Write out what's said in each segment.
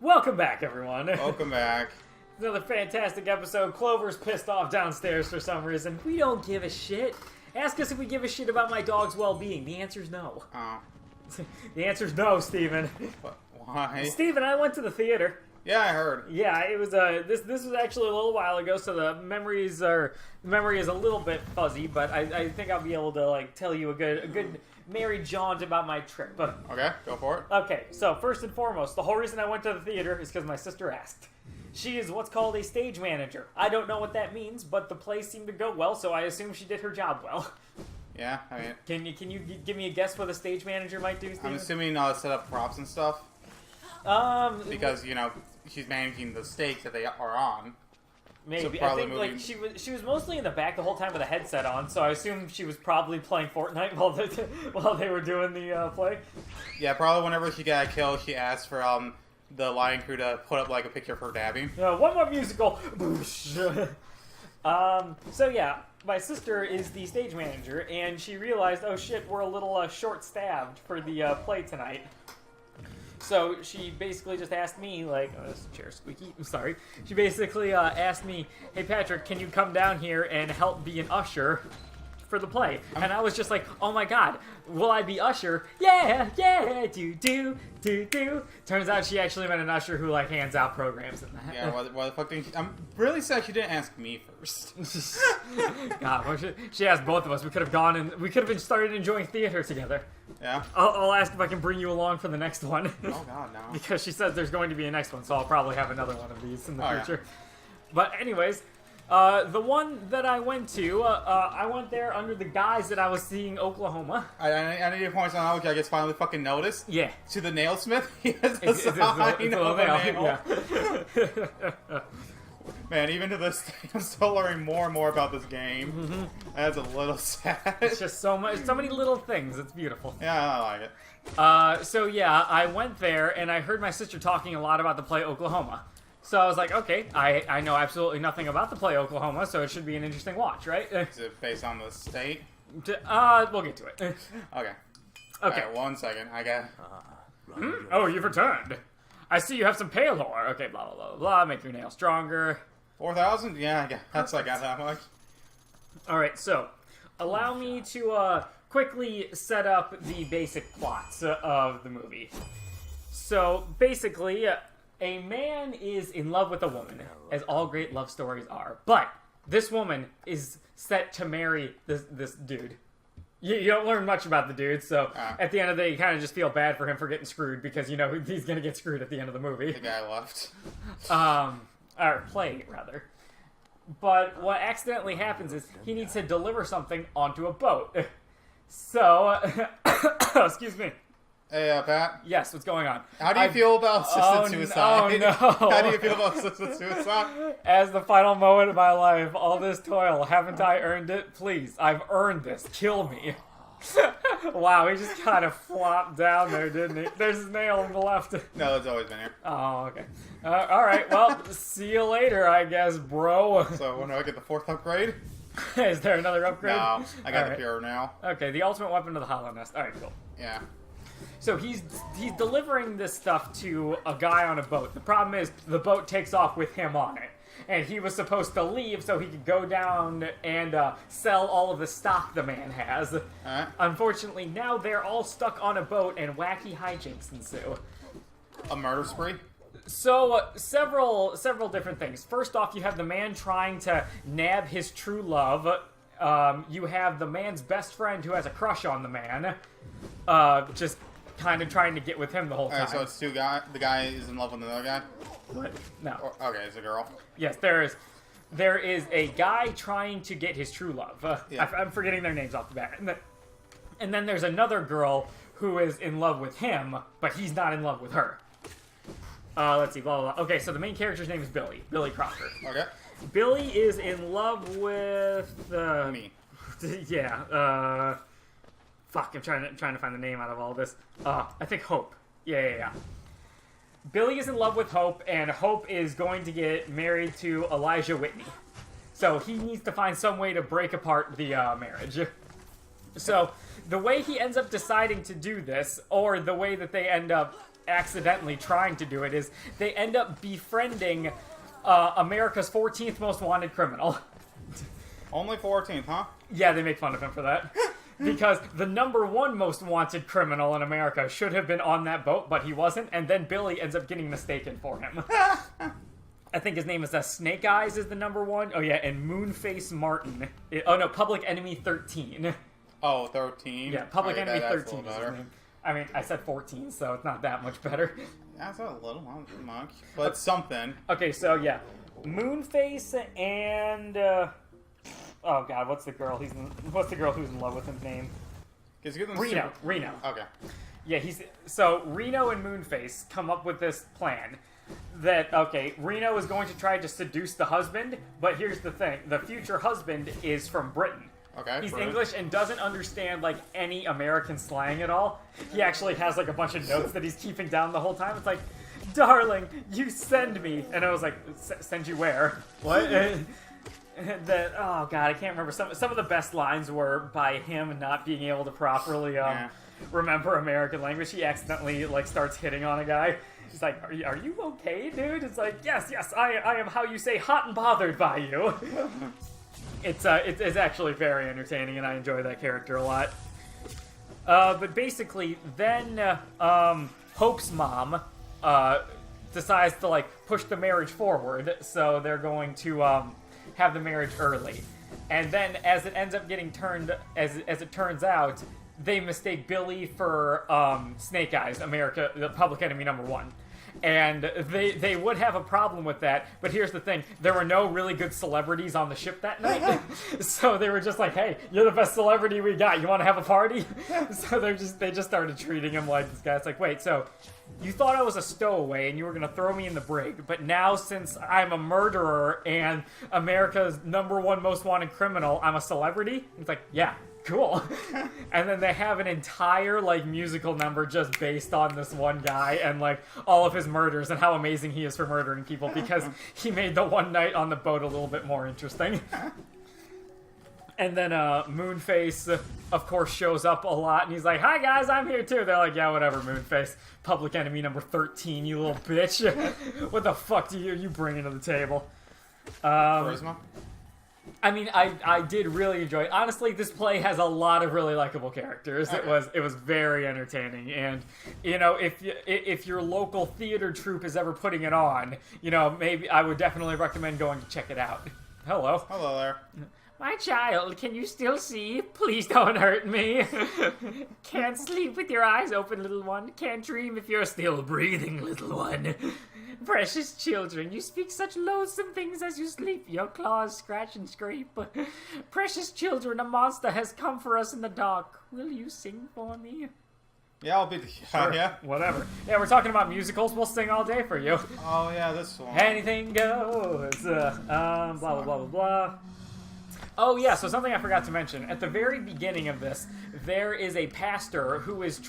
Welcome back, everyone. Welcome back. Another fantastic episode. Clover's pissed off downstairs for some reason. We don't give a shit. Ask us if we give a shit about my dog's well-being. The answer's no. Oh. The answer's no, Steven. What? Why? Steven, I went to the theater. Yeah, I heard. Yeah, it was this was actually a little while ago, so the memory is a little bit fuzzy, but I think I'll be able to like tell you a good merry jaunt about my trip. Okay, go for it. Okay, so first and foremost, the whole reason I went to the theater is because my sister asked. She is what's called a stage manager. I don't know what that means, but the play seemed to go well, so I assume she did her job well. Yeah, I mean... Can you give me a guess what a stage manager might do, Steven? I'm assuming set up props and stuff. Because, she's managing the stakes that they are on. Maybe. So I think like she was mostly in the back the whole time with a headset on, so I assume she was probably playing Fortnite while they were doing the play. Yeah, probably whenever she got killed, she asked for the lighting crew to put up like a picture of her dabbing. One more musical. So yeah, my sister is the stage manager, and she realized, oh shit, we're a little short-staffed for the play tonight. So she basically just asked me, like, oh, this chair's squeaky, I'm sorry. She basically asked me, hey Patrick, can you come down here and help be an usher for the play? And I was just like, oh my god, will I be usher? Yeah, do. Turns out she actually meant an usher who, like, hands out programs and that. Yeah, why the fuck didn't I'm really sad she didn't ask me first. God, well, she asked both of us. We could have gone and we could have started enjoying theater together. Yeah? I'll ask if I can bring you along for the next one. Oh god, no. Because she says there's going to be a next one, so I'll probably have another one of these in the future. Yeah. But anyways, the one that I went to, I went there under the guise that I was seeing Oklahoma. I need to point something out, which I guess finally fucking noticed. Yeah. To the nailsmith, he has a It's a sign of a nail. Yeah. Man, even to this day, I'm still learning more and more about this game. Mm-hmm. That's a little sad. It's just so many little things. It's beautiful. Yeah, I like it. So yeah, I went there and I heard my sister talking a lot about the play Oklahoma. So I was like, okay, I know absolutely nothing about the play Oklahoma, so it should be an interesting watch, right? Is it based on the state? We'll get to it. Okay. Okay. Alright, 1 second. I got... Oh, you've returned. I see you have some Palor. Okay, blah, blah, blah, blah. Make your nails stronger. 4,000? Yeah, I got that much. Alright, so, allow me to quickly set up the basic plots of the movie. So, basically, a man is in love with a woman, as all great love stories are. But this woman is set to marry this dude. You don't learn much about the dude, so at the end of the day, you kind of just feel bad for him for getting screwed, because you know he's going to get screwed at the end of the movie. The guy left. Or play, rather. But what accidentally happens is he needs to deliver something onto a boat. So, excuse me. Hey, Pat. Yes, what's going on? How do you feel about assisted suicide? Oh, no. How do you feel about assisted suicide? As the final moment of my life, all this toil, haven't I earned it? Please, I've earned this. Kill me. Wow, he just kind of flopped down there, didn't he? There's his nail on the left. No, it's always been here. Oh, okay. Alright, well, see you later, I guess, bro. So, when do I get the 4th upgrade? Is there another upgrade? No, I got the Pure now. Okay, the ultimate weapon of the Hollow Nest. Alright, cool. Yeah. So he's delivering this stuff to a guy on a boat. The problem is the boat takes off with him on it. And he was supposed to leave so he could go down and sell all of the stock the man has. Unfortunately, now they're all stuck on a boat and wacky hijinks ensue. A murder spree? So, several different things. First off, you have the man trying to nab his true love. You have the man's best friend who has a crush on the man. Just kind of trying to get with him the whole time. Alright, so it's two guys. The guy is in love with another guy? What? No. Okay, it's a girl. Yes, there is a guy trying to get his true love. Yeah. I'm forgetting their names off the bat. And then there's another girl who is in love with him, but he's not in love with her. Let's see, blah, blah, blah. Okay, so the main character's name is Billy Crocker. Okay. Billy is in love with... Me. Yeah, fuck, I'm trying to find the name out of all this. I think Hope. Yeah. Billy is in love with Hope, and Hope is going to get married to Elijah Whitney. So he needs to find some way to break apart the marriage. So the way he ends up deciding to do this, or the way that they end up accidentally trying to do it, is they end up befriending America's 14th most wanted criminal. Only 14th, huh? Yeah, they make fun of him for that. Because the number 1 most wanted criminal in America should have been on that boat, but he wasn't, and then Billy ends up getting mistaken for him. I think his name is Snake Eyes is the number 1. Oh yeah, and Moonface Martin. Public Enemy 13. Oh, 13? Yeah, Public Enemy 13 is his name. I mean, I said 14, so it's not that much better. That's a little, not much, but something. Okay, so yeah, Moonface and oh god, what's the girl who's in love with his name? Reno. Okay. Yeah, Reno and Moonface come up with this plan that Reno is going to try to seduce the husband, but here's the thing: the future husband is from Britain. Okay. He's English and doesn't understand like any American slang at all. He actually has like a bunch of notes that he's keeping down the whole time. It's like, darling, you send me, and I was like, send you where? What? Oh god, I can't remember. Some of the best lines were by him not being able to properly remember American language. He accidentally like starts hitting on a guy. He's like, are you okay, dude? It's like, yes, I am how you say hot and bothered by you. It's actually very entertaining, and I enjoy that character a lot. But basically, then Hope's mom decides to like push the marriage forward, so they're going to have the marriage early. And then, as it ends up getting as it turns out, they mistake Billy for Snake Eyes, the Public Enemy number 1. And they would have a problem with that, but here's the thing: there were no really good celebrities on the ship that night, so they were just like, "Hey, you're the best celebrity we got. You want to have a party?" So they just started treating him like this guy. It's like, wait, so you thought I was a stowaway and you were gonna throw me in the brig, but now since I'm a murderer and America's number 1 most wanted criminal, I'm a celebrity? It's like, yeah. Cool. And then they have an entire like musical number just based on this one guy and like all of his murders and how amazing he is for murdering people because he made the one night on the boat a little bit more interesting. And then Moonface, of course, shows up a lot, and he's like, "Hi guys, I'm here too." They're like, "Yeah, whatever, Moonface. Public Enemy number 13, you little bitch. What the fuck do you bring to the table?" Charisma? I mean, I did really enjoy it. Honestly, this play has a lot of really likable characters. Okay. It was very entertaining, and you know, if your local theater troupe is ever putting it on, you know, maybe I would definitely recommend going to check it out. Hello. Hello there. My child, can you still see? Please don't hurt me. Can't sleep with your eyes open, little one. Can't dream if you're still breathing, little one. Precious children, you speak such loathsome things as you sleep. Your claws scratch and scrape. Precious children, a monster has come for us in the dark. Will you sing for me? Yeah, I'll be... Sure. Yeah? Whatever. Yeah, we're talking about musicals. We'll sing all day for you. Oh, yeah, this one. Anything goes. Blah, blah, blah, blah, blah. Oh, yeah, so something I forgot to mention. At the very beginning of this, there is a pastor who is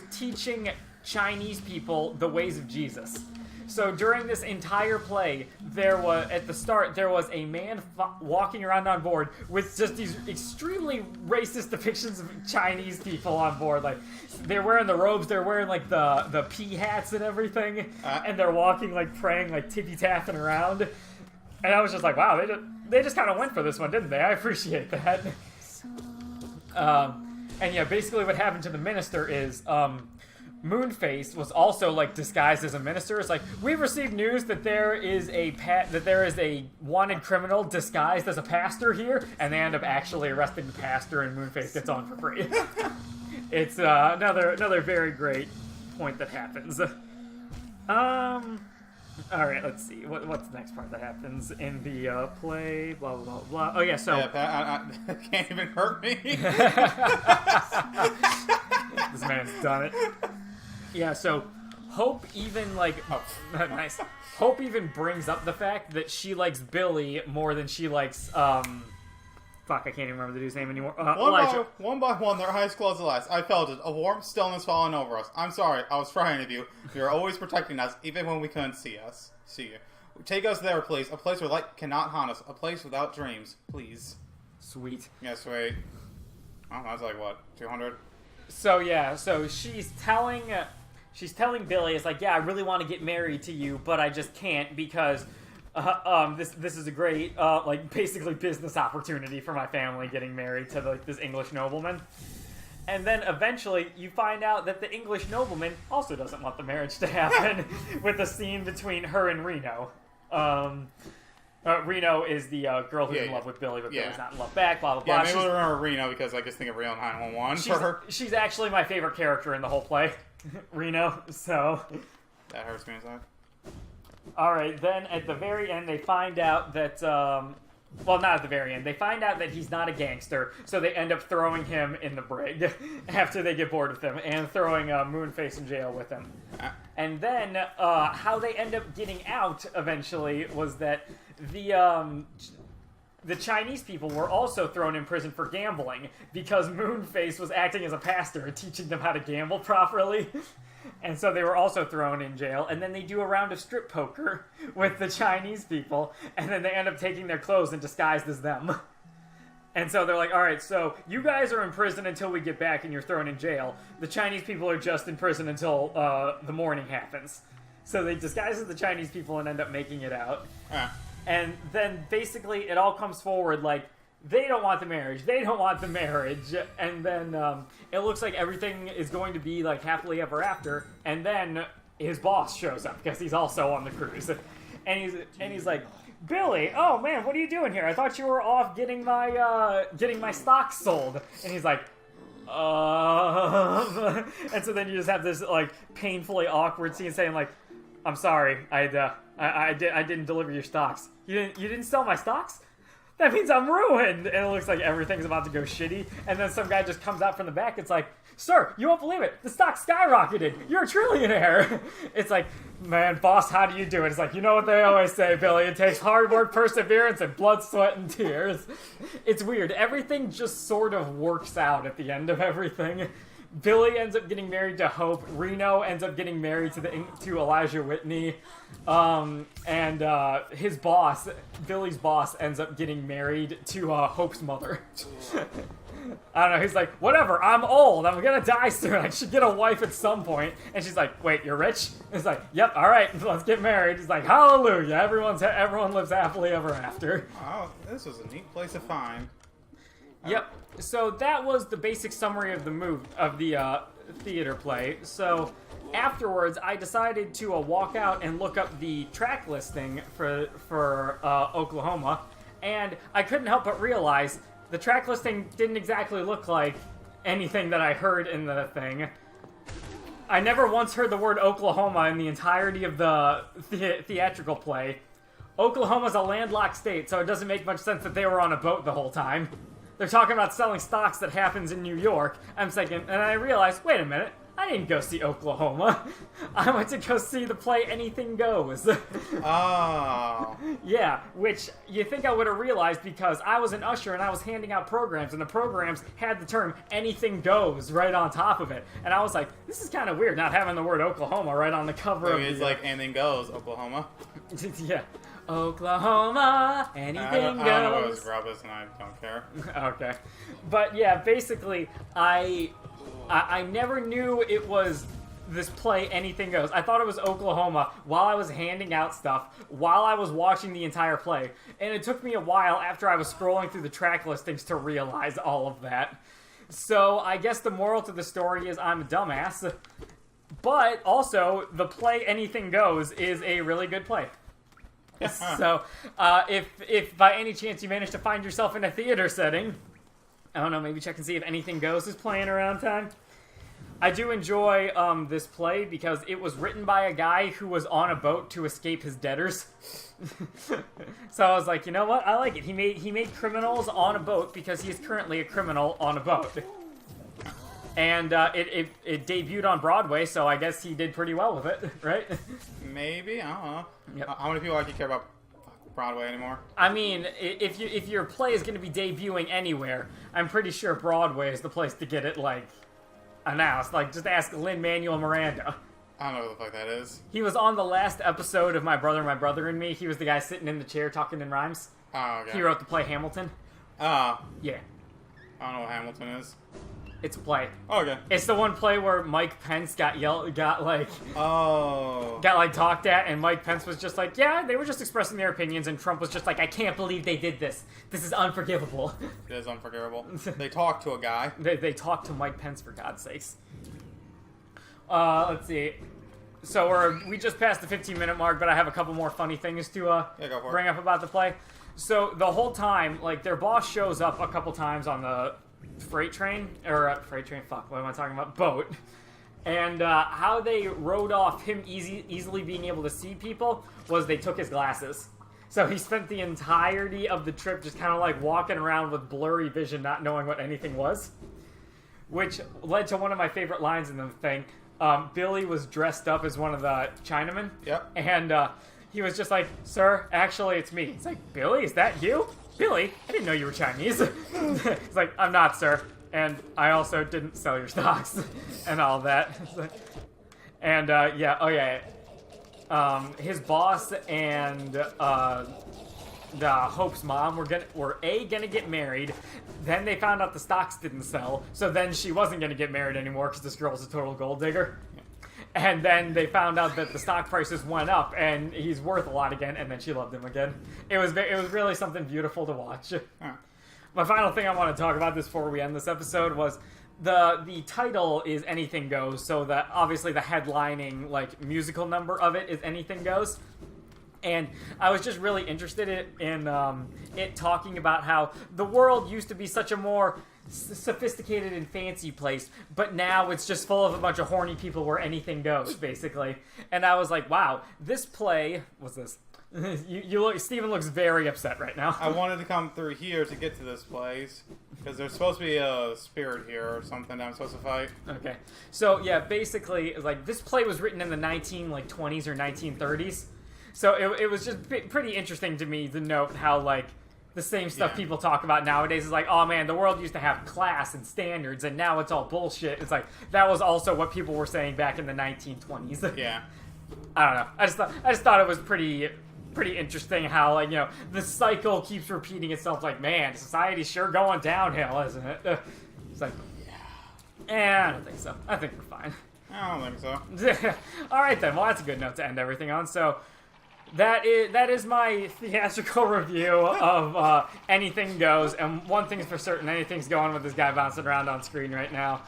teaching Chinese people the ways of Jesus. So during this entire play, at the start, there was a man walking around on board with just these extremely racist depictions of Chinese people on board. Like, they're wearing the robes, they're wearing, like, the pea hats and everything, and they're walking, like, praying, like, tippy-tapping around. And I was just like, wow, they just kind of went for this one, didn't they? I appreciate that. And yeah, basically what happened to the minister is, Moonface was also like disguised as a minister. It's like, we've received news that there is a wanted criminal disguised as a pastor here, and they end up actually arresting the pastor, and Moonface gets on for free. It's another very great point that happens. All right, let's see. What's the next part that happens in the play? Blah, blah, blah. Oh, yeah, so... Yeah, I can't even hurt me. This man's done it. Yeah, so Hope even, like... Oh, nice. Hope even brings up the fact that she likes Billy more than she likes, Fuck, I can't even remember the dude's name anymore. Elijah. One by one, their eyes closed at last. I felt it. A warm stillness falling over us. I'm sorry. I was frightened of you. You're always protecting us, even when we couldn't see you. Take us there, please. A place where light cannot haunt us. A place without dreams. Please. Sweet. Yeah, sweet. Oh, that's like, what, 200? So, yeah. So, she's telling... she's telling Billy, it's like, yeah, I really want to get married to you, but I just can't because this is a great like basically business opportunity for my family getting married to like this English nobleman. And then eventually you find out that the English nobleman also doesn't want the marriage to happen with a scene between her and Reno. Reno is the girl who's in love with Billy, but Billy's not in love back, blah, blah, blah. Yeah, maybe we'll remember Reno because I just think of Reno 911 for her. She's actually my favorite character in the whole play, Reno, so... That hurts me inside. Alright, then at the very end they find out that, well, not at the very end. They find out that he's not a gangster, so they end up throwing him in the brig after they get bored with him, and throwing Moonface in jail with him. And then, how they end up getting out, eventually, was that the Chinese people were also thrown in prison for gambling, because Moonface was acting as a pastor and teaching them how to gamble properly. And so they were also thrown in jail, and then they do a round of strip poker with the Chinese people, and then they end up taking their clothes and disguised as them. And so they're like, alright, so you guys are in prison until we get back and you're thrown in jail. The Chinese people are just in prison until the morning happens. So they disguise as the Chinese people and end up making it out. And then basically it all comes forward like, they don't want the marriage, and then it looks like everything is going to be like happily ever after, and then his boss shows up, because he's also on the cruise, and he's like, Billy, oh man, what are you doing here? I thought you were off getting my stocks sold. And he's like, and so then you just have this like painfully awkward scene saying like, I'm sorry, I didn't deliver your stocks. You didn't sell my stocks? That means I'm ruined! And it looks like everything's about to go shitty. And then some guy just comes out from the back. It's like, sir, you won't believe it. The stock skyrocketed. You're a trillionaire. It's like, man, boss, how do you do it? It's like, you know what they always say, Billy. It takes hard work, perseverance, and blood, sweat, and tears. It's weird. Everything just sort of works out at the end of everything. Billy ends up getting married to Hope. Reno ends up getting married to Elijah Whitney. And his boss, Billy's boss, ends up getting married to Hope's mother. I don't know, he's like, whatever, I'm old, I'm gonna die soon, I should get a wife at some point. And she's like, wait, you're rich? He's like, yep, alright, let's get married. He's like, hallelujah, everyone lives happily ever after. Oh, this was a neat place to find. Yep. So that was the basic summary of the theater play. So afterwards, I decided to walk out and look up the track listing for Oklahoma, and I couldn't help but realize the track listing didn't exactly look like anything that I heard in the thing. I never once heard the word Oklahoma in the entirety of the theatrical play. Oklahoma's a landlocked state, so it doesn't make much sense that they were on a boat the whole time. They're talking about selling stocks that happens in New York. I'm thinking, and I realized, wait a minute, I didn't go see Oklahoma. I went to go see the play Anything Goes. Oh. Yeah, which you think I would have realized because I was an usher and I was handing out programs, and the programs had the term Anything Goes right on top of it. And I was like, this is kind of weird not having the word Oklahoma right on the cover of It's like Anything Goes, Oklahoma. Yeah. Oklahoma, anything goes. I don't know what his rub is, and I don't care. Okay. But yeah, basically, I never knew it was this play Anything Goes. I thought it was Oklahoma while I was handing out stuff, while I was watching the entire play. And it took me a while after I was scrolling through the track listings to realize all of that. So I guess the moral to the story is I'm a dumbass. But also, the play Anything Goes is a really good play. So, if by any chance you manage to find yourself in a theater setting, I don't know, maybe check and see if Anything Goes is playing around time. I do enjoy this play because it was written by a guy who was on a boat to escape his debtors. So I was like, you know what? I like it. He made criminals on a boat because he is currently a criminal on a boat. And it debuted on Broadway, so I guess he did pretty well with it, right? Maybe, I don't know. Yep. How many people actually care about Broadway anymore? I mean, if your play is going to be debuting anywhere, I'm pretty sure Broadway is the place to get it, like, announced. Like, just ask Lin-Manuel Miranda. I don't know what the fuck that is. He was on the last episode of My Brother and Me. He was the guy sitting in the chair talking in rhymes. Oh, okay. He wrote the play Hamilton. Oh. Yeah. I don't know what Hamilton is. It's a play. Oh, okay. It's the one play where Mike Pence got Oh. talked at, and Mike Pence was just like, yeah, they were just expressing their opinions, and Trump was just like, I can't believe they did this. This is unforgivable. It is unforgivable. They talked to a guy. They talked to Mike Pence, for God's sakes. Let's see. So we just passed the 15-minute mark, but I have a couple more funny things to Go for bring it. up about the play. So the whole time, like, their boss shows up a couple times on the freight train, what am I talking about? Boat. And how they rode off him easily being able to see people was they took his glasses. So he spent the entirety of the trip just kind of like walking around with blurry vision, not knowing what anything was. Which led to one of my favorite lines in the thing. Billy was dressed up as one of the Chinamen. Yep. And he was just like, sir, actually it's me. It's like, Billy, is that you? Billy, I didn't know you were Chinese. It's like, I'm not, sir. And I also didn't sell your stocks and all that. And, his boss and the Hope's mom were gonna get married. Then they found out the stocks didn't sell. So then she wasn't gonna get married anymore because this girl's a total gold digger. And then they found out that the stock prices went up, and he's worth a lot again. And then she loved him again. It was really something beautiful to watch. Huh. My final thing I want to talk about this before we end this episode was the title is Anything Goes. So that obviously the headlining like musical number of it is Anything Goes. And I was just really interested in it talking about how the world used to be such a more sophisticated and fancy place, but now it's just full of a bunch of horny people where anything goes, basically. And I was like, wow, this play... What's this? you look. Steven looks very upset right now. I wanted to come through here to get to this place, because there's supposed to be a spirit here or something that I'm supposed to fight. Okay. So, yeah, basically, like, this play was written in the 1920s or 1930s. So it was just pretty interesting to me to note how, like, the same stuff people talk about nowadays is like, oh man, the world used to have class and standards, and now it's all bullshit. It's like, that was also what people were saying back in the 1920s. Yeah. I don't know. I just thought it was pretty interesting how, like, you know, the cycle keeps repeating itself. Like, man, society's sure going downhill, isn't it? It's like, I don't think so. I think we're fine. I don't think so. All right then. Well, that's a good note to end everything on. So. That is my theatrical review of Anything Goes, and one thing's for certain, anything's going with this guy bouncing around on screen right now.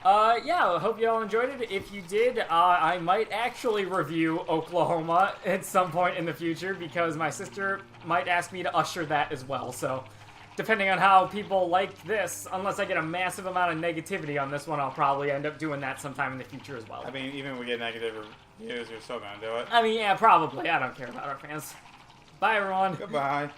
I hope you all enjoyed it. If you did, I might actually review Oklahoma at some point in the future, because my sister might ask me to usher that as well, so depending on how people like this, unless I get a massive amount of negativity on this one, I'll probably end up doing that sometime in the future as well. I mean, even if we get negative reviews, you're still gonna do it. I mean, yeah, probably. I don't care about our fans. Bye, everyone. Goodbye.